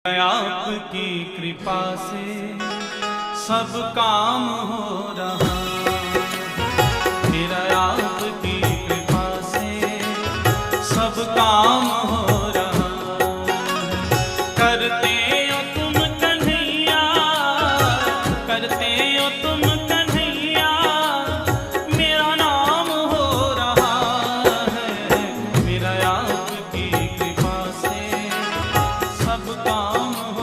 आपकी कृपा से सब काम हो रहा, मेरा आपकी कृपा से सब काम हो रहा। करते हो तुम कन्हैया, करते हो तुम कन्हैया, मेरा नाम हो रहा है। मेरा आपकी कृपा से सब काम हो